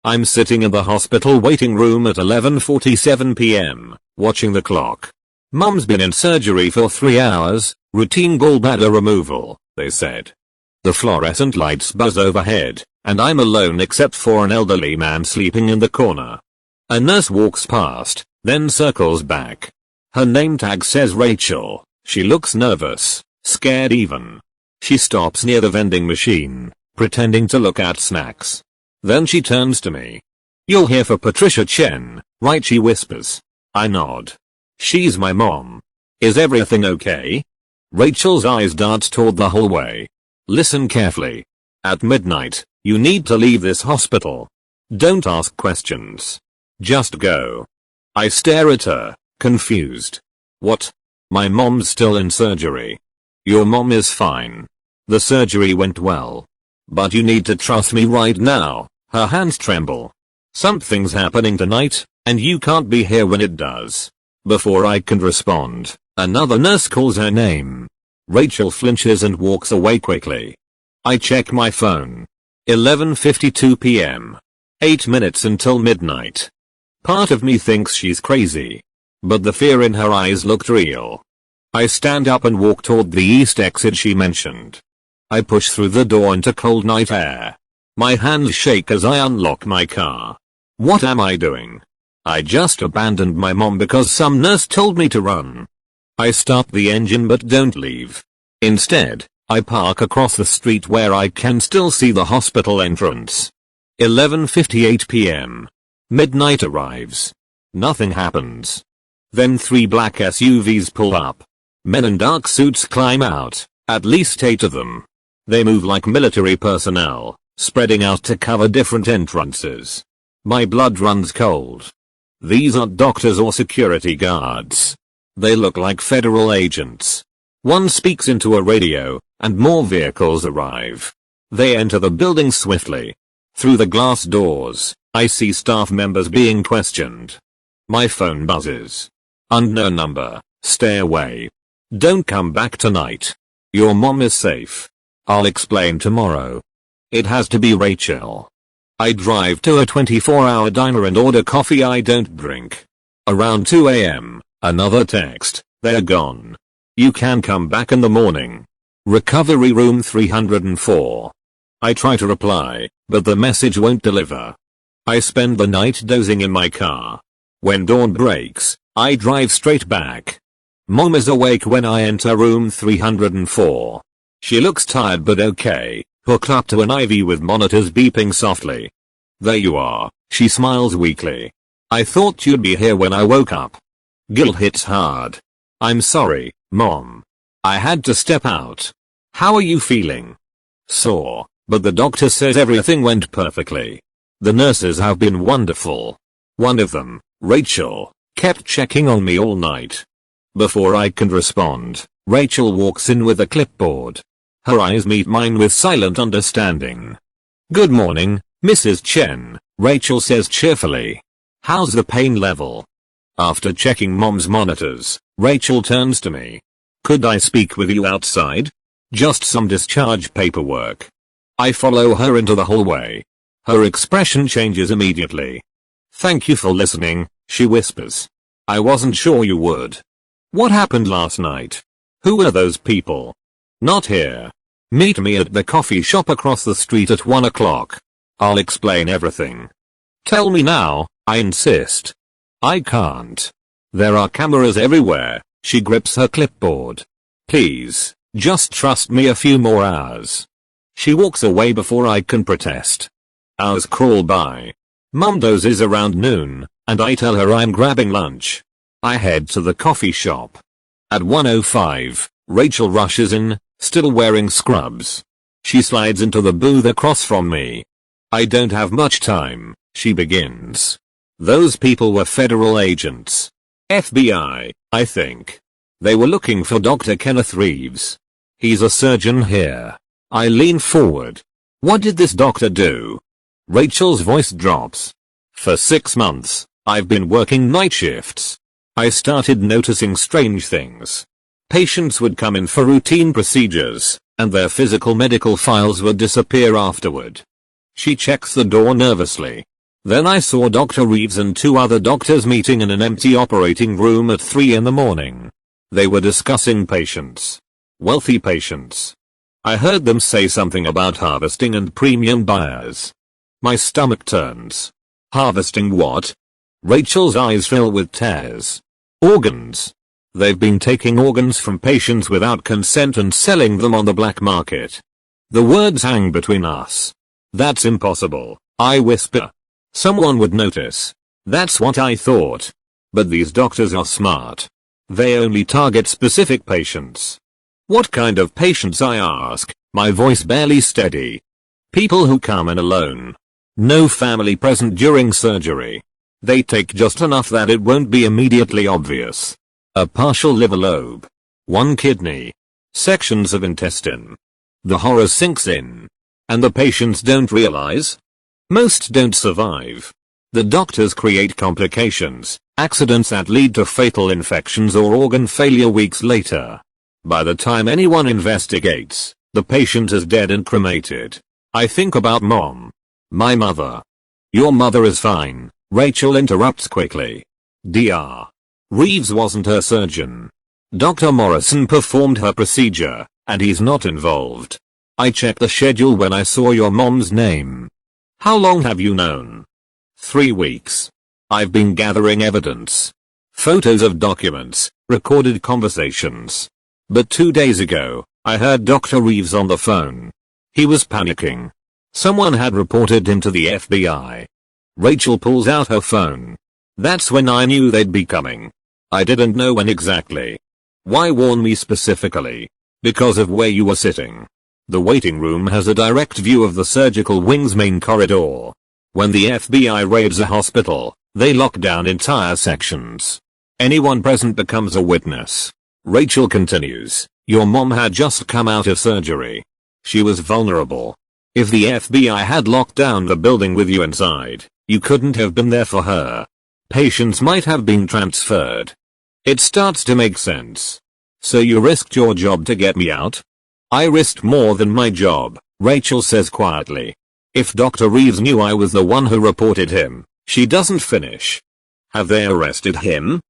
I'm sitting in the hospital waiting room at 11:47 p.m., watching the clock. Mum's been in surgery for 3 hours, routine gallbladder removal, they said. The fluorescent lights buzz overhead, and I'm alone except for an elderly man sleeping in the corner. A nurse walks past, then circles back. Her name tag says Rachel. She looks nervous, scared even. She stops near the vending machine, pretending to look at snacks. Then she turns to me. "You're here for Patricia Chen, right?" she whispers. I nod. "She's my mom. Is everything okay?" Rachel's eyes dart toward the hallway. "Listen carefully. At midnight, you need to leave this hospital. Don't ask questions. Just go." I stare at her, confused. "What? My mom's still in surgery." "Your mom is fine. The surgery went well. But you need to trust me right now." Her hands tremble. "Something's happening tonight, and you can't be here when it does." Before I can respond, another nurse calls her name. Rachel flinches and walks away quickly. I check my phone. 11:52 p.m. 8 minutes until midnight. Part of me thinks she's crazy. But the fear in her eyes looked real. I stand up and walk toward the east exit she mentioned. I push through the door into cold night air. My hands shake as I unlock my car. What am I doing? I just abandoned my mom because some nurse told me to run. I start the engine but don't leave. Instead, I park across the street where I can still see the hospital entrance. 11:58 p.m. Midnight arrives. Nothing happens. Then 3 black SUVs pull up. Men in dark suits climb out, at least 8 of them. They move like military personnel, spreading out to cover different entrances. My blood runs cold. These aren't doctors or security guards. They look like federal agents. One speaks into a radio, and more vehicles arrive. They enter the building swiftly. Through the glass doors, I see staff members being questioned. My phone buzzes. Unknown number. Stay away. Don't come back tonight. Your mom is safe. I'll explain tomorrow. It has to be Rachel. I drive to a 24-hour diner and order coffee I don't drink. Around 2 a.m., another text. They're gone. You can come back in the morning. Recovery room 304. I try to reply, but the message won't deliver. I spend the night dozing in my car. When dawn breaks, I drive straight back. Mom is awake when I enter room 304. She looks tired but okay, hooked up to an IV with monitors beeping softly. "There you are," she smiles weakly. "I thought you'd be here when I woke up." Guilt hits hard. "I'm sorry, Mom. I had to step out. How are you feeling?" "Sore, but the doctor says everything went perfectly. The nurses have been wonderful. One of them, Rachel, kept checking on me all night." Before I can respond, Rachel walks in with a clipboard. Her eyes meet mine with silent understanding. "Good morning, Mrs. Chen," Rachel says cheerfully. "How's the pain level?" After checking Mom's monitors, Rachel turns to me. "Could I speak with you outside? Just some discharge paperwork." I follow her into the hallway. Her expression changes immediately. "Thank you for listening," she whispers. "I wasn't sure you would. What happened last night? Who are those people?" "Not here. Meet me at the coffee shop across the street at 1 o'clock. I'll explain everything." "Tell me now," I insist. "I can't. There are cameras everywhere." She grips her clipboard. "Please, just trust me a few more hours." She walks away before I can protest. Hours crawl by. Mum dozes around noon, and I tell her I'm grabbing lunch. I head to the coffee shop. At 1:05, Rachel rushes in, still wearing scrubs. She slides into the booth across from me. "I don't have much time," she begins. "Those people were federal agents. FBI, I think. They were looking for Dr. Kenneth Reeves. He's a surgeon here." I lean forward. "What did this doctor do?" Rachel's voice drops. "For 6 months, I've been working night shifts. I started noticing strange things. Patients would come in for routine procedures, and their physical medical files would disappear afterward." She checks the door nervously. Then I saw Dr. Reeves and 2 other doctors meeting in an empty operating room at 3 in the morning. They were discussing patients. Wealthy patients. I heard them say something about harvesting and premium buyers. My stomach turns. Harvesting what? Rachel's eyes fill with tears. Organs. They've been taking organs from patients without consent and selling them on the black market. The words hang between us. That's impossible, I whisper. Someone would notice. That's what I thought. But these doctors are smart. They only target specific patients. What kind of patients, I ask, my voice barely steady. People who come in alone. No family present during surgery. They take just enough that it won't be immediately obvious. A partial liver lobe. 1 kidney. Sections of intestine. The horror sinks in. And the patients don't realize? Most don't survive. The doctors create complications, accidents that lead to fatal infections or organ failure weeks later. By the time anyone investigates, the patient is dead and cremated. I think about Mom. My mother. Your mother is fine, Rachel interrupts quickly. Dr. Reeves wasn't her surgeon. Dr. Morrison performed her procedure, and he's not involved. I checked the schedule when I saw your mom's name. How long have you known? 3 weeks. I've been gathering evidence. Photos of documents, recorded conversations. But 2 days ago, I heard Dr. Reeves on the phone. He was panicking. Someone had reported him to the FBI. Rachel pulls out her phone. That's when I knew they'd be coming. I didn't know when exactly. Why warn me specifically? Because of where you were sitting. The waiting room has a direct view of the surgical wing's main corridor. When the FBI raids a hospital, they lock down entire sections. Anyone present becomes a witness. Rachel continues, your mom had just come out of surgery. She was vulnerable. If the FBI had locked down the building with you inside, you couldn't have been there for her. Patients might have been transferred. It starts to make sense. So you risked your job to get me out? I risked more than my job, Rachel says quietly. If Dr. Reeves knew I was the one who reported him, she doesn't finish. Have they arrested him?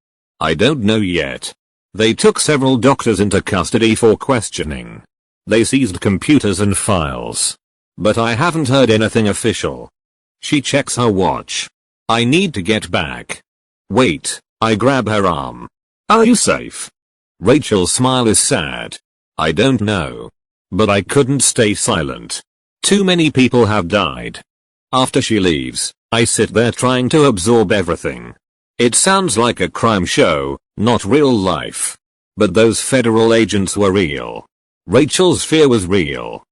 I don't know yet. They took several doctors into custody for questioning. They seized computers and files. But I haven't heard anything official. She checks her watch. I need to get back. Wait, I grab her arm. Are you safe? Rachel's smile is sad. I don't know. But I couldn't stay silent. Too many people have died. After she leaves, I sit there trying to absorb everything. It sounds like a crime show, not real life. But those federal agents were real. Rachel's fear was real.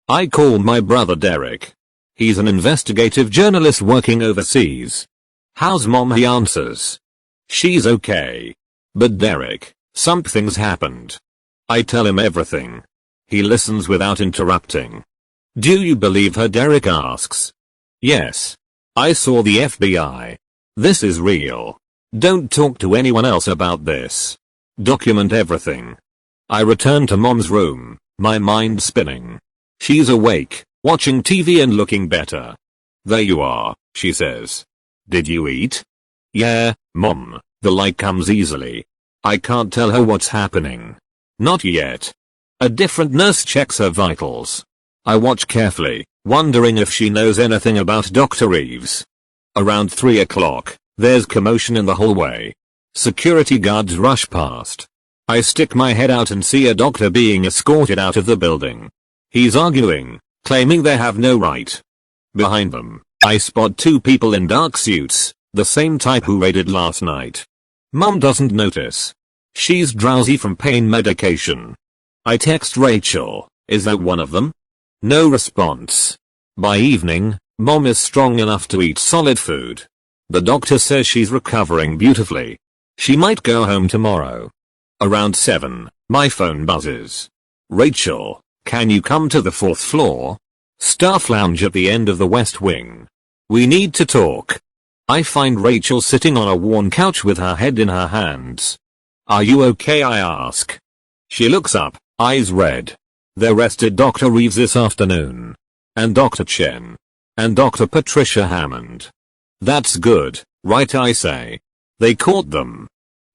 I call my brother Derek. He's an investigative journalist working overseas. How's Mom? He answers. She's okay. But Derek, something's happened. I tell him everything. He listens without interrupting. Do you believe her? Derek asks. Yes. I saw the FBI. This is real. Don't talk to anyone else about this. Document everything. I return to Mom's room, my mind spinning. She's awake, watching TV and looking better. There you are, she says. Did you eat? Yeah, Mom, the light comes easily. I can't tell her what's happening. Not yet. A different nurse checks her vitals. I watch carefully, wondering if she knows anything about Dr. Reeves. Around 3 o'clock, there's commotion in the hallway. Security guards rush past. I stick my head out and see a doctor being escorted out of the building. He's arguing, claiming they have no right. Behind them, I spot 2 people in dark suits, the same type who raided last night. Mom doesn't notice. She's drowsy from pain medication. I text Rachel, is that one of them? No response. By evening, Mom is strong enough to eat solid food. The doctor says she's recovering beautifully. She might go home tomorrow. Around 7, my phone buzzes. Rachel, can you come to the 4th floor? Staff lounge at the end of the West Wing. We need to talk. I find Rachel sitting on a worn couch with her head in her hands. Are you okay? I ask. She looks up, eyes red. They arrested Dr. Reeves this afternoon. And Dr. Chen. And Dr. Patricia Hammond. That's good, right, I say. They caught them.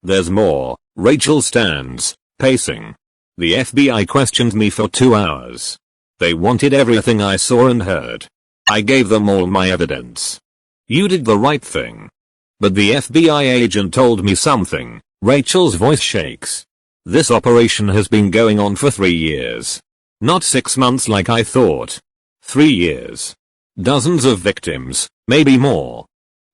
There's more. Rachel stands, pacing. The FBI questioned me for 2 hours. They wanted everything I saw and heard. I gave them all my evidence. You did the right thing. But the FBI agent told me something. Rachel's voice shakes. This operation has been going on for 3 years. Not 6 months like I thought. 3 years. Dozens of victims, maybe more.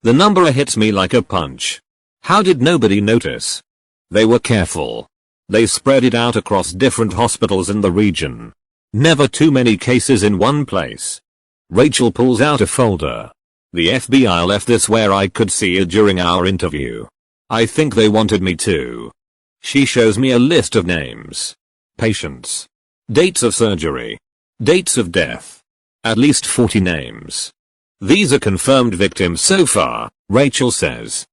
The number hits me like a punch. How did nobody notice? They were careful. They spread it out across different hospitals in the region. Never too many cases in one place. Rachel pulls out a folder. The FBI left this where I could see it during our interview. I think they wanted me to. She shows me a list of names. Patients. Dates of surgery. Dates of death. At least 40 names. These are confirmed victims so far, Rachel says.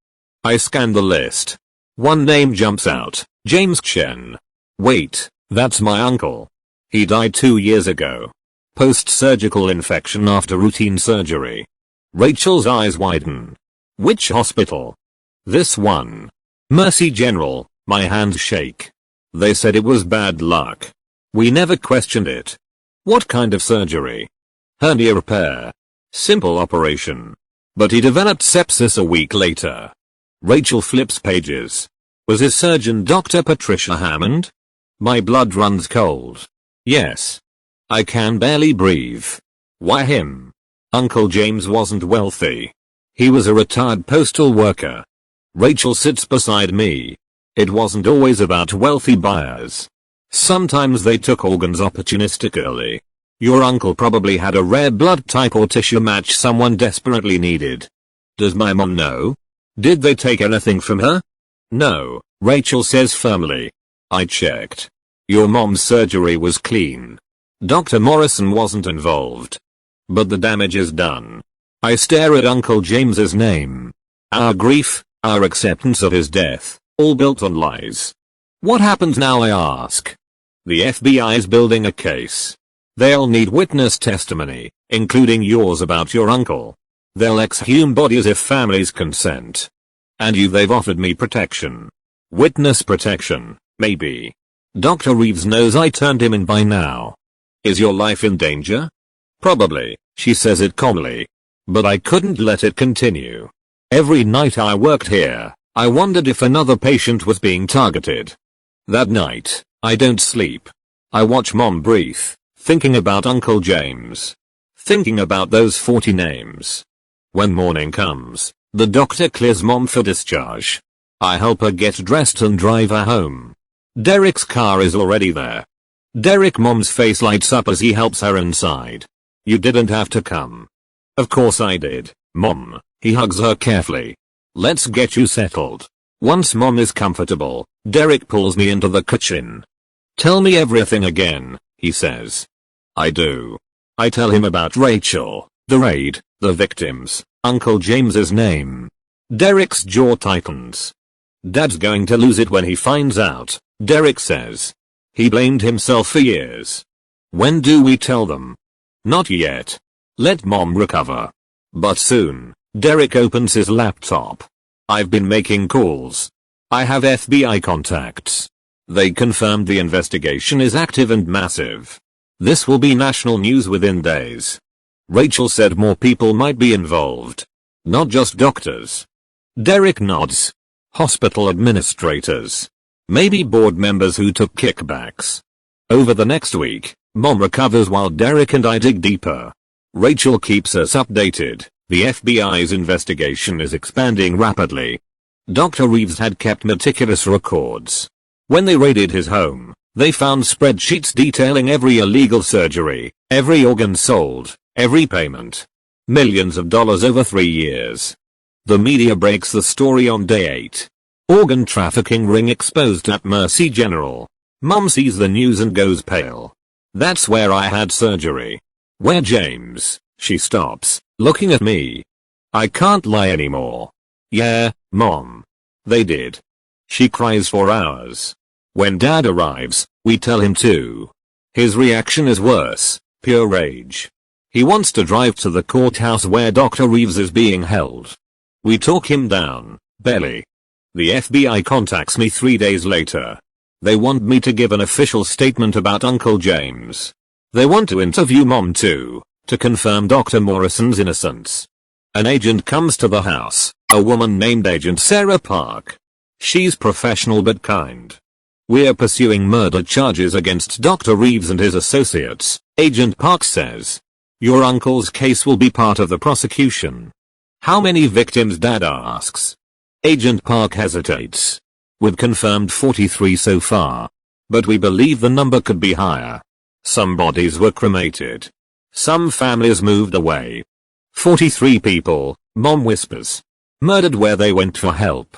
I scan the list. One name jumps out, James Chen. Wait, that's my uncle. He died 2 years ago. Post-surgical infection after routine surgery. Rachel's eyes widen. Which hospital? This one. Mercy General. My hands shake. They said it was bad luck. We never questioned it. What kind of surgery? Hernia repair. Simple operation. But he developed sepsis a week later. Rachel flips pages. Was his surgeon Dr. Patricia Hammond? My blood runs cold. Yes. I can barely breathe. Why him? Uncle James wasn't wealthy. He was a retired postal worker. Rachel sits beside me. It wasn't always about wealthy buyers. Sometimes they took organs opportunistically. Your uncle probably had a rare blood type or tissue match someone desperately needed. Does my mom know? Did they take anything from her? No, Rachel says firmly. I checked. Your mom's surgery was clean. Dr. Morrison wasn't involved. But the damage is done. I stare at Uncle James's name. Our grief, our acceptance of his death, all built on lies. What happens now, I ask? The FBI is building a case. They'll need witness testimony, including yours about your uncle. They'll exhume bodies if families consent. And they've offered me protection. Witness protection, maybe. Dr. Reeves knows I turned him in by now. Is your life in danger? Probably, she says it calmly. But I couldn't let it continue. Every night I worked here, I wondered if another patient was being targeted. That night, I don't sleep. I watch Mom breathe, thinking about Uncle James. Thinking about those 40 names. When morning comes, the doctor clears Mom for discharge. I help her get dressed and drive her home. Derek's car is already there. Derek, Mom's face lights up as he helps her inside. You didn't have to come. Of course I did, Mom. He hugs her carefully. Let's get you settled. Once Mom is comfortable, Derek pulls me into the kitchen. Tell me everything again, he says. I do. I tell him about Rachel, the raid, the victims, Uncle James's name. Derek's jaw tightens. Dad's going to lose it when he finds out, Derek says. He blamed himself for years. When do we tell them? Not yet. Let Mom recover. But soon. Derek opens his laptop. I've been making calls. I have FBI contacts. They confirmed the investigation is active and massive. This will be national news within days. Rachel said more people might be involved. Not just doctors. Derek nods. Hospital administrators. Maybe board members who took kickbacks. Over the next week, Mom recovers while Derek and I dig deeper. Rachel keeps us updated. The FBI's investigation is expanding rapidly. Dr. Reeves had kept meticulous records. When they raided his home, they found spreadsheets detailing every illegal surgery, every organ sold, every payment. Millions of dollars over 3 years. The media breaks the story on day 8. Organ trafficking ring exposed at Mercy General. Mom sees the news and goes pale. That's where I had surgery. Where James? She stops, looking at me. I can't lie anymore. Yeah, Mom. They did. She cries for hours. When Dad arrives, we tell him to. His reaction is worse, pure rage. He wants to drive to the courthouse where Dr. Reeves is being held. We talk him down, barely. The FBI contacts me 3 days later. They want me to give an official statement about Uncle James. They want to interview Mom too, to confirm Dr. Morrison's innocence. An agent comes to the house, a woman named Agent Sarah Park. She's professional but kind. We're pursuing murder charges against Dr. Reeves and his associates, Agent Park says. Your uncle's case will be part of the prosecution. How many victims, Dad asks. Agent Park hesitates. We've confirmed 43 so far. But we believe the number could be higher. Some bodies were cremated. Some families moved away. 43 people, Mom whispers. Murdered where they went for help.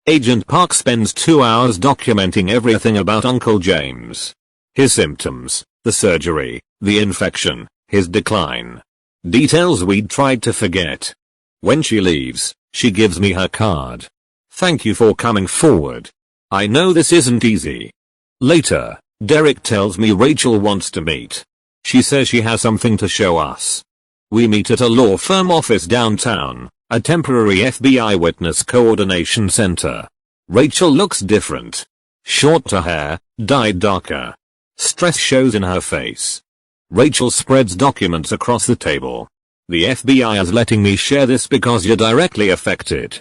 Agent Park spends 2 hours documenting everything about Uncle James. His symptoms, the surgery, the infection, his decline. Details we'd tried to forget. When she leaves, she gives me her card. Thank you for coming forward. I know this isn't easy. Later, Derek tells me Rachel wants to meet. She says she has something to show us. We meet at a law firm office downtown, a temporary FBI witness coordination center. Rachel looks different. Shorter hair, dyed darker. Stress shows in her face. Rachel spreads documents across the table. The FBI is letting me share this because you're directly affected.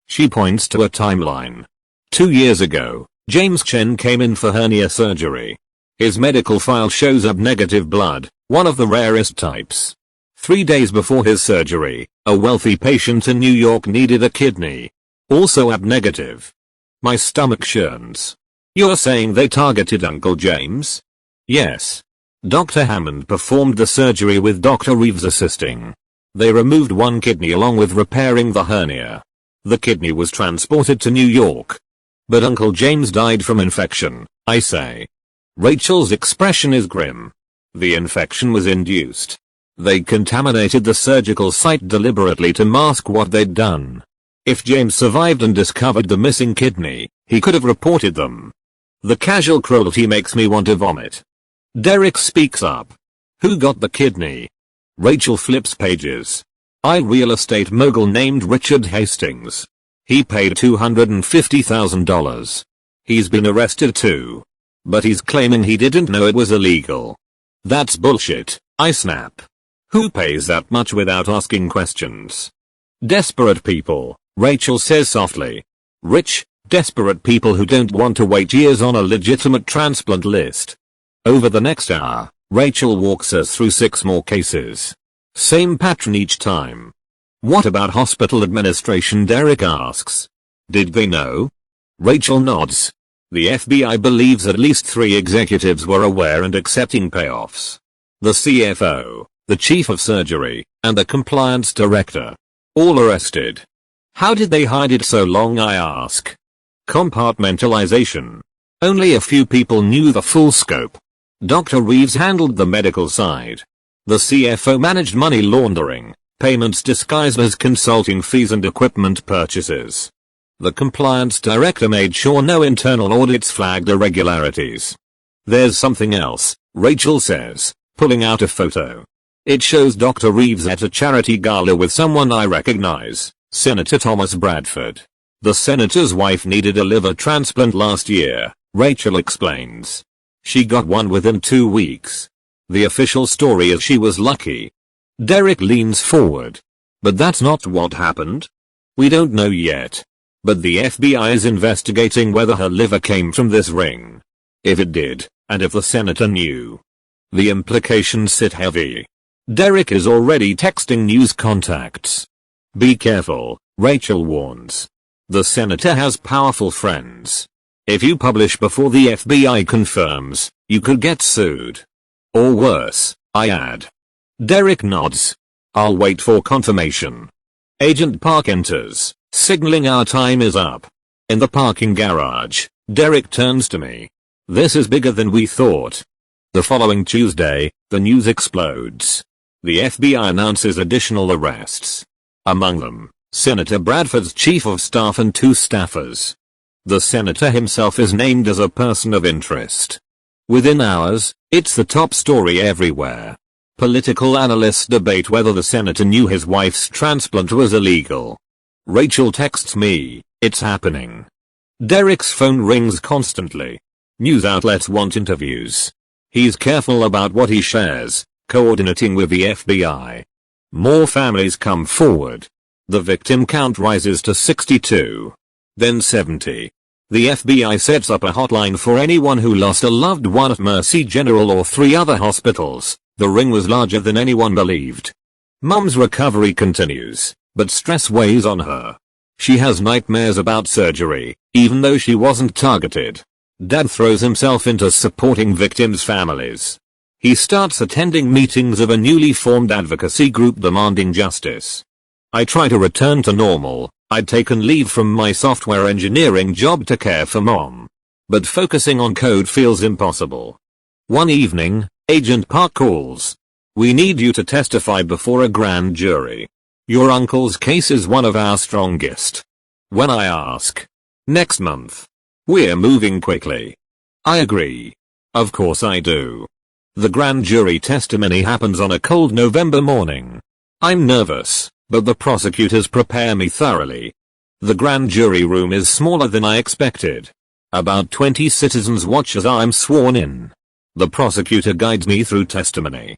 She points to a timeline. 2 years ago, James Chen came in for hernia surgery. His medical file shows AB negative blood, one of the rarest types. 3 days before his surgery, a wealthy patient in New York needed a kidney. Also AB negative. My stomach churns. You're saying they targeted Uncle James? Yes. Dr. Hammond performed the surgery with Dr. Reeves assisting. They removed one kidney along with repairing the hernia. The kidney was transported to New York. But Uncle James died from infection, I say. Rachel's expression is grim. The infection was induced. They contaminated the surgical site deliberately to mask what they'd done. If James survived and discovered the missing kidney, he could have reported them. The casual cruelty makes me want to vomit. Derek speaks up. Who got the kidney? Rachel flips pages. A real estate mogul named Richard Hastings. He paid $250,000. He's been arrested too. But he's claiming he didn't know it was illegal. That's bullshit, I snap. Who pays that much without asking questions? Desperate people, Rachel says softly. Rich, desperate people who don't want to wait years on a legitimate transplant list. Over the next hour, Rachel walks us through 6 more cases. Same pattern each time. What about hospital administration? Derek asks. Did they know? Rachel nods. The FBI believes at least 3 executives were aware and accepting payoffs. The CFO, the chief of surgery, and the compliance director. All arrested. How did they hide it so long, I ask. Compartmentalization. Only a few people knew the full scope. Dr. Reeves handled the medical side. The CFO managed money laundering, payments disguised as consulting fees and equipment purchases. The compliance director made sure no internal audits flagged irregularities. There's something else, Rachel says, pulling out a photo. It shows Dr. Reeves at a charity gala with someone I recognize, Senator Thomas Bradford. The senator's wife needed a liver transplant last year, Rachel explains. She got one within 2 weeks. The official story is she was lucky. Derek leans forward. But that's not what happened. We don't know yet. But the FBI is investigating whether her liver came from this ring. If it did, and if the senator knew. The implications sit heavy. Derek is already texting news contacts. Be careful, Rachel warns. The senator has powerful friends. If you publish before the FBI confirms, you could get sued. Or worse, I add. Derek nods. I'll wait for confirmation. Agent Park enters, signaling our time is up. In the parking garage, Derek turns to me. This is bigger than we thought. The following Tuesday, the news explodes. The FBI announces additional arrests. Among them, Senator Bradford's chief of staff and 2 staffers. The senator himself is named as a person of interest. Within hours, it's the top story everywhere. Political analysts debate whether the senator knew his wife's transplant was illegal. Rachel texts me, "It's happening." Derek's phone rings constantly. News outlets want interviews. He's careful about what he shares, coordinating with the FBI. More families come forward. The victim count rises to 62. Then 70. The FBI sets up a hotline for anyone who lost a loved one at Mercy General or 3 other hospitals. The ring was larger than anyone believed. Mum's recovery continues, but stress weighs on her. She has nightmares about surgery, even though she wasn't targeted. Dad throws himself into supporting victims' families. He starts attending meetings of a newly formed advocacy group demanding justice. I try to return to normal. I'd taken leave from my software engineering job to care for Mom. But focusing on code feels impossible. One evening, Agent Park calls. "We need you to testify before a grand jury. Your uncle's case is one of our strongest." When I ask, "Next month. We're moving quickly." I agree. Of course I do. The grand jury testimony happens on a cold November morning. I'm nervous, but the prosecutors prepare me thoroughly. The grand jury room is smaller than I expected. About 20 citizens watch as I'm sworn in. The prosecutor guides me through testimony.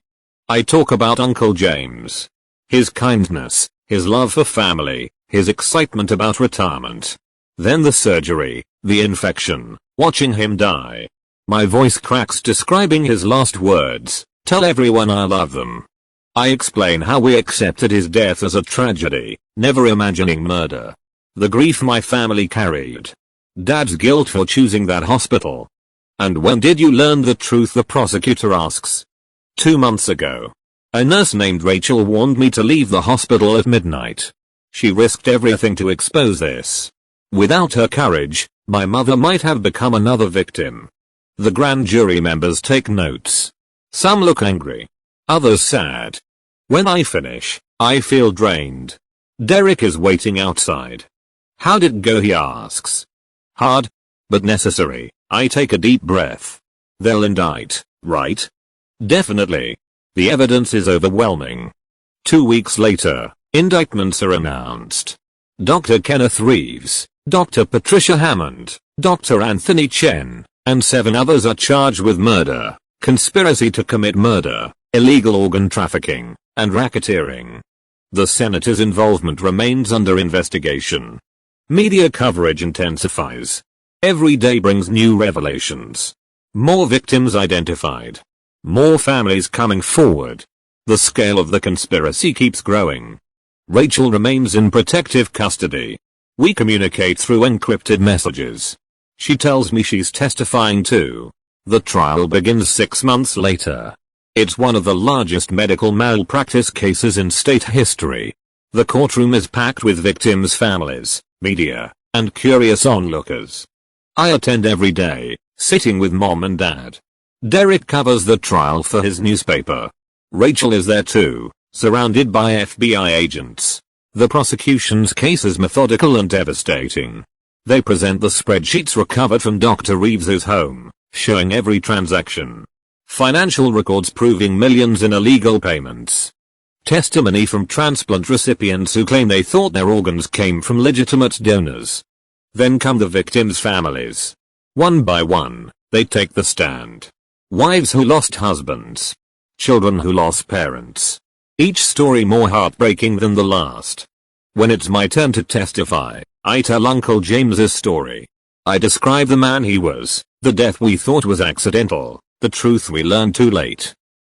I talk about Uncle James. His kindness, his love for family, his excitement about retirement. Then the surgery, the infection, watching him die. My voice cracks describing his last words, "Tell everyone I love them." I explain how we accepted his death as a tragedy, never imagining murder. The grief my family carried. Dad's guilt for choosing that hospital. "And when did you learn the truth?" the prosecutor asks. 2 months ago. A nurse named Rachel warned me to leave the hospital at midnight. She risked everything to expose this. Without her courage, my mother might have become another victim. The grand jury members take notes. Some look angry. Others sad. When I finish, I feel drained. Derek is waiting outside. "How did it go?" he asks. "Hard, but necessary." I take a deep breath. "They'll indict, right?" "Definitely. The evidence is overwhelming." 2 weeks later, indictments are announced. Dr. Kenneth Reeves, Dr. Patricia Hammond, Dr. Anthony Chen, and 7 others are charged with murder, conspiracy to commit murder, illegal organ trafficking, and racketeering. The senator's involvement remains under investigation. Media coverage intensifies. Every day brings new revelations. More victims identified. More families coming forward. The scale of the conspiracy keeps growing. Rachel remains in protective custody. We communicate through encrypted messages. She tells me she's testifying too. The trial begins 6 months later. It's one of the largest medical malpractice cases in state history. The courtroom is packed with victims' families, media, and curious onlookers. I attend every day, sitting with Mom and Dad. Derek covers the trial for his newspaper. Rachel is there too, surrounded by FBI agents. The prosecution's case is methodical and devastating. They present the spreadsheets recovered from Dr. Reeves's home, showing every transaction. Financial records proving millions in illegal payments. Testimony from transplant recipients who claim they thought their organs came from legitimate donors. Then come the victims' families. One by one, they take the stand. Wives who lost husbands. Children who lost parents. Each story more heartbreaking than the last. When it's my turn to testify, I tell Uncle James's story. I describe the man he was, the death we thought was accidental, the truth we learned too late.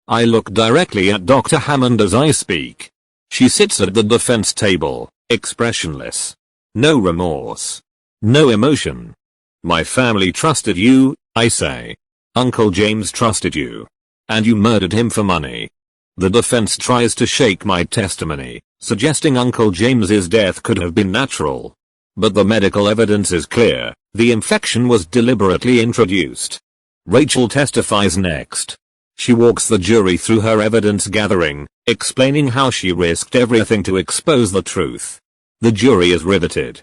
I look directly at Dr. Hammond as I speak. She sits at the defense table, expressionless. No remorse. No emotion. "My family trusted you," I say. "Uncle James trusted you. And you murdered him for money." The defense tries to shake my testimony, suggesting Uncle James's death could have been natural. But the medical evidence is clear, the infection was deliberately introduced. Rachel testifies next. She walks the jury through her evidence gathering, explaining how she risked everything to expose the truth. The jury is riveted.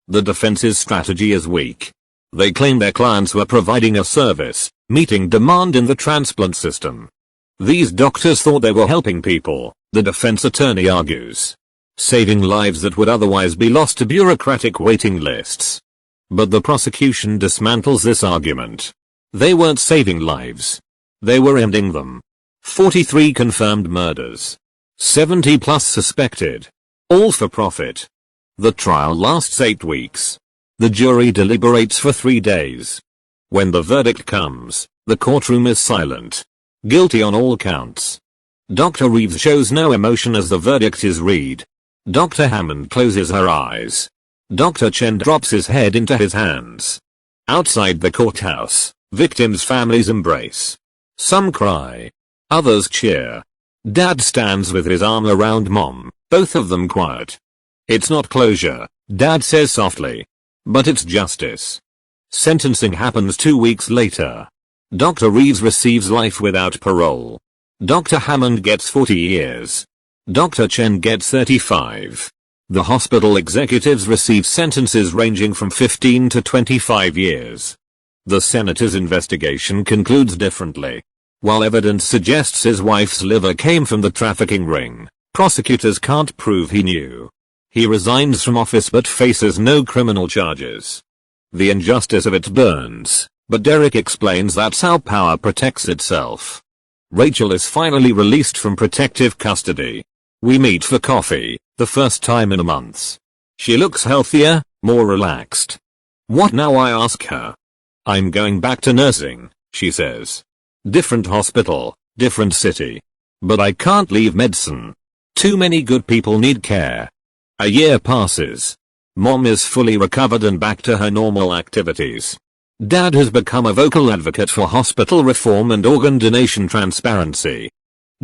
The defense's strategy is weak. They claim their clients were providing a service, meeting demand in the transplant system. These doctors thought they were helping people, the defense attorney argues. saving lives that would otherwise be lost to bureaucratic waiting lists. But the prosecution dismantles this argument. They weren't saving lives. They were ending them. 43 confirmed murders. 70 plus suspected. All for profit. The trial lasts 8 weeks. The jury deliberates for 3 days. When the verdict comes, the courtroom is silent. Guilty on all counts. Dr. Reeves shows no emotion as the verdict is read. Dr. Hammond closes her eyes. Dr. Chen drops his head into his hands. Outside the courthouse, victims' families embrace. Some cry. Others cheer. Dad stands with his arm around Mom, both of them quiet. It's not closure, Dad says softly. But it's justice. Sentencing happens 2 weeks later. Dr. Reeves receives life without parole. Dr. Hammond gets 40 years. Dr. Chen gets 35. The hospital executives receive sentences ranging from 15 to 25 years. The senator's investigation concludes differently. While evidence suggests his wife's liver came from the trafficking ring, prosecutors can't prove he knew. He resigns from office but faces no criminal charges. The injustice of it burns, but Derek explains that's how power protects itself. Rachel is finally released from protective custody. We meet for coffee, the first time in months. She looks healthier, more relaxed. What now, I ask her. I'm going back to nursing, she says. Different hospital, different city. But I can't leave medicine. Too many good people need care. A year passes. Mom is fully recovered and back to her normal activities. Dad has become a vocal advocate for hospital reform and organ donation transparency.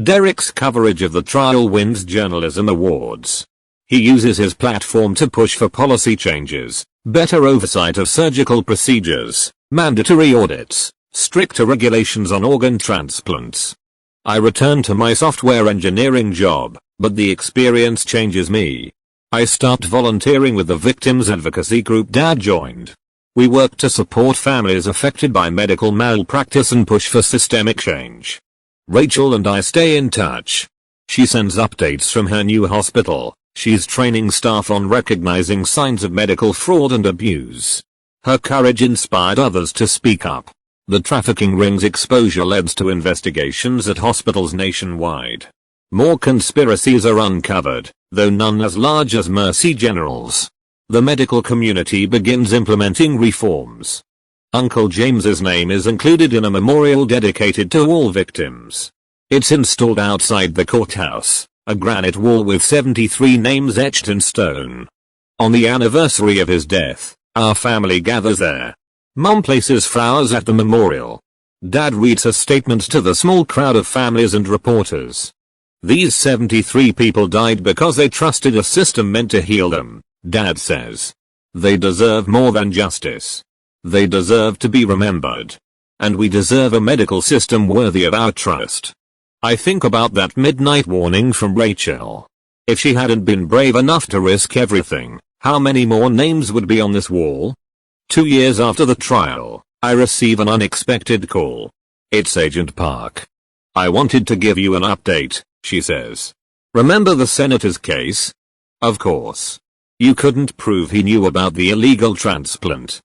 Derek's coverage of the trial wins journalism awards. He uses his platform to push for policy changes, better oversight of surgical procedures, mandatory audits, stricter regulations on organ transplants. I return to my software engineering job, but the experience changes me. I start volunteering with the victims advocacy group Dad joined. We work to support families affected by medical malpractice and push for systemic change. Rachel and I stay in touch. She sends updates from her new hospital. She's training staff on recognizing signs of medical fraud and abuse. Her courage inspired others to speak up. The trafficking ring's exposure led to investigations at hospitals nationwide. More conspiracies are uncovered, though none as large as Mercy General's. The medical community begins implementing reforms. Uncle James's name is included in a memorial dedicated to all victims. It's installed outside the courthouse, a granite wall with 73 names etched in stone. On the anniversary of his death, our family gathers there. Mom places flowers at the memorial. Dad reads a statement to the small crowd of families and reporters. These 73 people died because they trusted a system meant to heal them, Dad says. They deserve more than justice. They deserve to be remembered. And we deserve a medical system worthy of our trust. I think about that midnight warning from Rachel. If she hadn't been brave enough to risk everything, how many more names would be on this wall? 2 years after the trial, I receive an unexpected call. It's Agent Park. I wanted to give you an update, she says. Remember the senator's case? Of course. You couldn't prove he knew about the illegal transplant.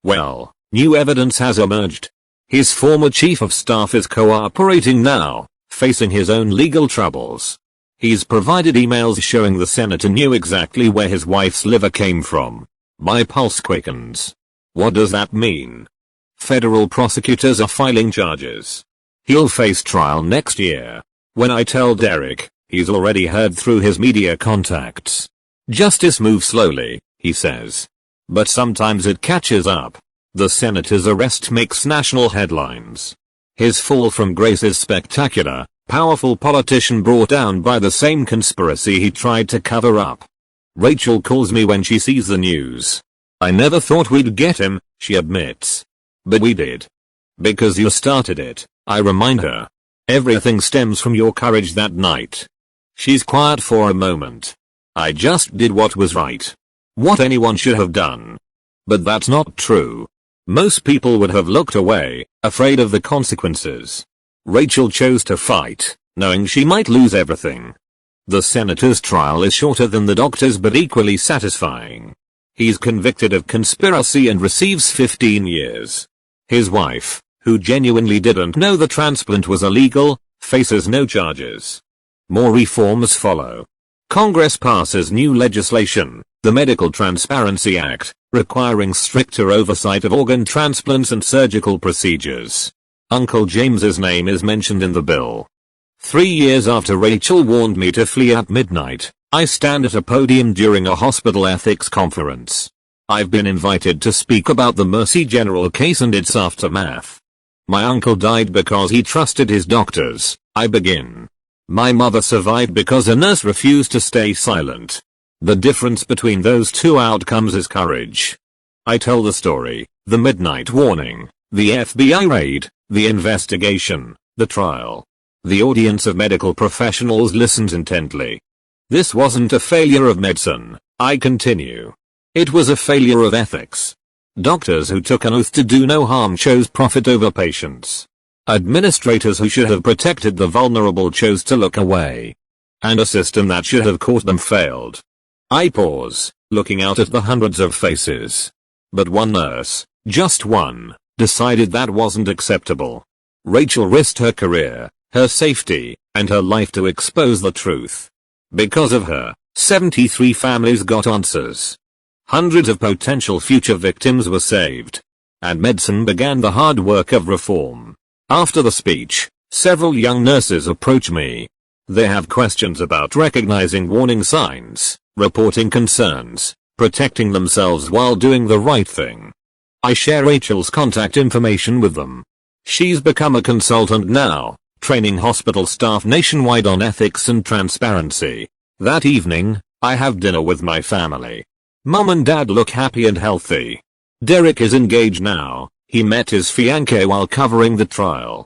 Well, new evidence has emerged. His former chief of staff is cooperating now, facing his own legal troubles. He's provided emails showing the senator knew exactly where his wife's liver came from. My pulse quickens. What does that mean? Federal prosecutors are filing charges. He'll face trial next year. When I tell Derek, he's already heard through his media contacts. Justice moves slowly, he says. But sometimes it catches up. The senator's arrest makes national headlines. His fall from grace is spectacular, powerful politician brought down by the same conspiracy he tried to cover up. Rachel calls me when she sees the news. I never thought we'd get him, she admits. But we did. Because you started it, I remind her. Everything stems from your courage that night. She's quiet for a moment. I just did what was right. What anyone should have done. But that's not true. Most people would have looked away, afraid of the consequences. Rachel chose to fight, knowing she might lose everything. The senator's trial is shorter than the doctor's but equally satisfying. He's convicted of conspiracy and receives 15 years. His wife, who genuinely didn't know the transplant was illegal, faces no charges. More reforms follow. Congress passes new legislation, the Medical Transparency Act, requiring stricter oversight of organ transplants and surgical procedures. Uncle James's name is mentioned in the bill. 3 years after Rachel warned me to flee at midnight, I stand at a podium during a hospital ethics conference. I've been invited to speak about the Mercy General case and its aftermath. My uncle died because he trusted his doctors, I begin. My mother survived because a nurse refused to stay silent. The difference between those two outcomes is courage. I tell the story, the midnight warning, the FBI raid, the investigation, the trial. The audience of medical professionals listens intently. This wasn't a failure of medicine, I continue. It was a failure of ethics. Doctors who took an oath to do no harm chose profit over patients. Administrators who should have protected the vulnerable chose to look away. And a system that should have caught them failed. I pause, looking out at the hundreds of faces. But one nurse, just one, decided that wasn't acceptable. Rachel risked her career, her safety, and her life to expose the truth. Because of her, 73 families got answers. Hundreds of potential future victims were saved. And medicine began the hard work of reform. After the speech, several young nurses approach me. They have questions about recognizing warning signs, reporting concerns, protecting themselves while doing the right thing. I share Rachel's contact information with them. She's become a consultant now, training hospital staff nationwide on ethics and transparency. That evening, I have dinner with my family. Mom and Dad look happy and healthy. Derek is engaged now, he met his fiancée while covering the trial.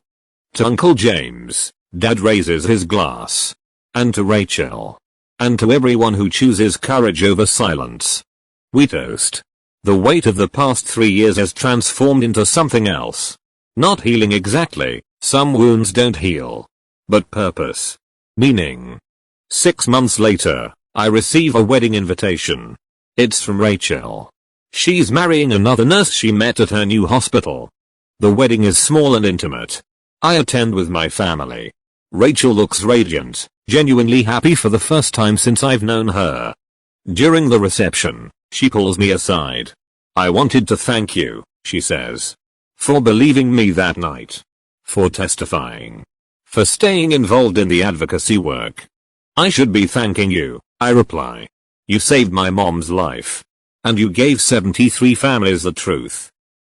To Uncle James, Dad raises his glass. And to Rachel. And to everyone who chooses courage over silence. We toast. The weight of the past 3 years has transformed into something else. Not healing exactly, some wounds don't heal. But purpose. Meaning. 6 months later, I receive a wedding invitation. It's from Rachel. She's marrying another nurse she met at her new hospital. The wedding is small and intimate. I attend with my family. Rachel looks radiant, genuinely happy for the first time since I've known her. During the reception, she pulls me aside. I wanted to thank you, she says. For believing me that night. For testifying. For staying involved in the advocacy work. I should be thanking you, I reply. You saved my mom's life. And you gave 73 families the truth.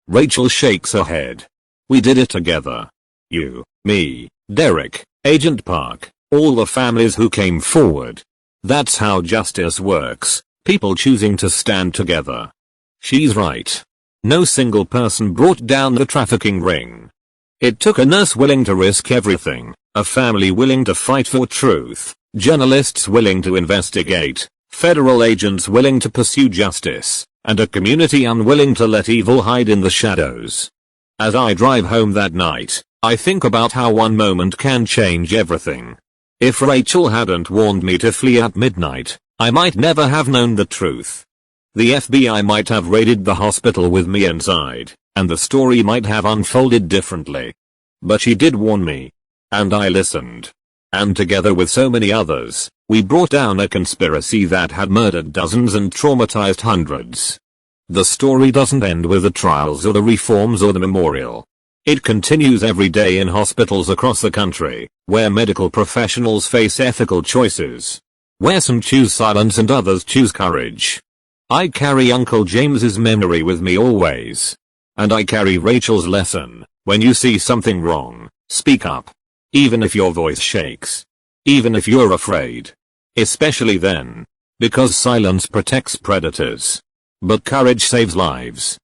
Rachel shakes her head. We did it together. You, me, Derek, Agent Park, all the families who came forward. That's how justice works, people choosing to stand together. She's right. No single person brought down the trafficking ring. It took a nurse willing to risk everything, a family willing to fight for truth, journalists willing to investigate, federal agents willing to pursue justice, and a community unwilling to let evil hide in the shadows. As I drive home that night, I think about how one moment can change everything. If Rachel hadn't warned me to flee at midnight, I might never have known the truth. The FBI might have raided the hospital with me inside, and the story might have unfolded differently. But she did warn me. And I listened. And together with so many others, we brought down a conspiracy that had murdered dozens and traumatized hundreds. The story doesn't end with the trials or the reforms or the memorial. It continues every day in hospitals across the country, where medical professionals face ethical choices. Where some choose silence and others choose courage. I carry Uncle James's memory with me always. And I carry Rachel's lesson, when you see something wrong, speak up. Even if your voice shakes. Even if you're afraid. Especially then. Because silence protects predators. But courage saves lives.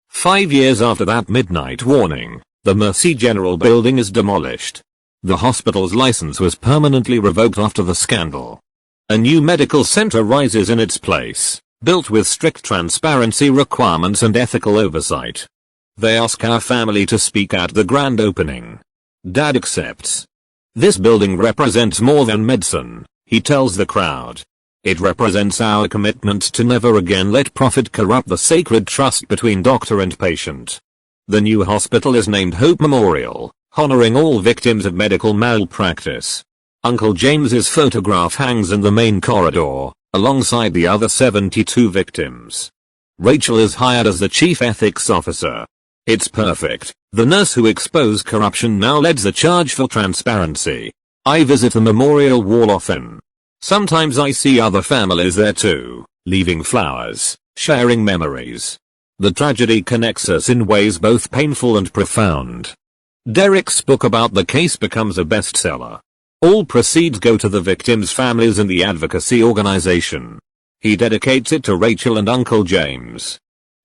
5 years after that midnight warning, the Mercy General building is demolished. The hospital's license was permanently revoked after the scandal. A new medical center rises in its place, built with strict transparency requirements and ethical oversight. They ask our family to speak at the grand opening. Dad accepts. This building represents more than medicine. He tells the crowd. It represents our commitment to never again let profit corrupt the sacred trust between doctor and patient. The new hospital is named Hope Memorial, honoring all victims of medical malpractice. Uncle James's photograph hangs in the main corridor, alongside the other 72 victims. Rachel is hired as the chief ethics officer. It's perfect. The nurse who exposed corruption now leads the charge for transparency. I visit the memorial wall often. Sometimes I see other families there too, leaving flowers, sharing memories. The tragedy connects us in ways both painful and profound. Derek's book about the case becomes a bestseller. All proceeds go to the victims' families and the advocacy organization. He dedicates it to Rachel and Uncle James.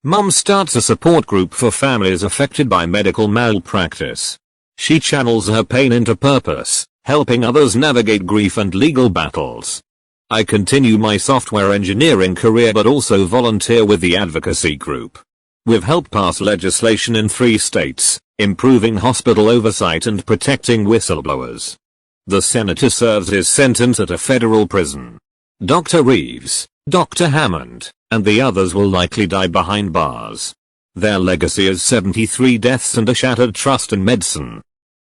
Mum starts a support group for families affected by medical malpractice. She channels her pain into purpose, helping others navigate grief and legal battles. I continue my software engineering career but also volunteer with the advocacy group. We've helped pass legislation in 3 states, improving hospital oversight and protecting whistleblowers. The senator serves his sentence at a federal prison. Dr. Reeves, Dr. Hammond, and the others will likely die behind bars. Their legacy is 73 deaths and a shattered trust in medicine.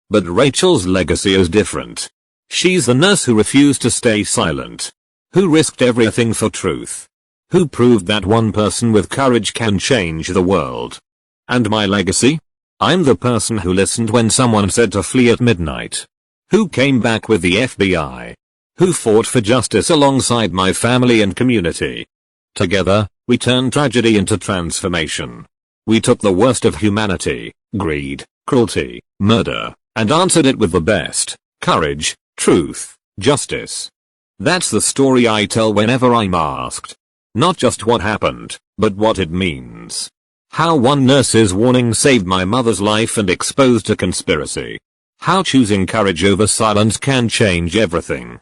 But Rachel's legacy is different. She's the nurse who refused to stay silent. Who risked everything for truth. Who proved that one person with courage can change the world. And my legacy? I'm the person who listened when someone said to flee at midnight. Who came back with the FBI. Who fought for justice alongside my family and community. Together, we turned tragedy into transformation. We took the worst of humanity, greed, cruelty, murder, and answered it with the best, courage, truth, justice. That's the story I tell whenever I'm asked. Not just what happened, but what it means. How one nurse's warning saved my mother's life and exposed a conspiracy. How choosing courage over silence can change everything.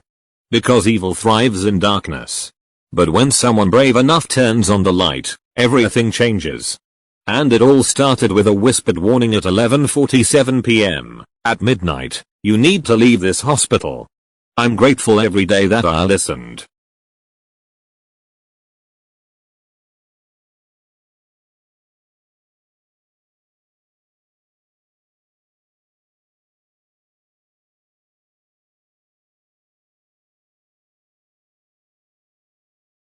Because evil thrives in darkness. But when someone brave enough turns on the light, everything changes. And it all started with a whispered warning at 11:47 p.m. At midnight, you need to leave this hospital. I'm grateful every day that I listened.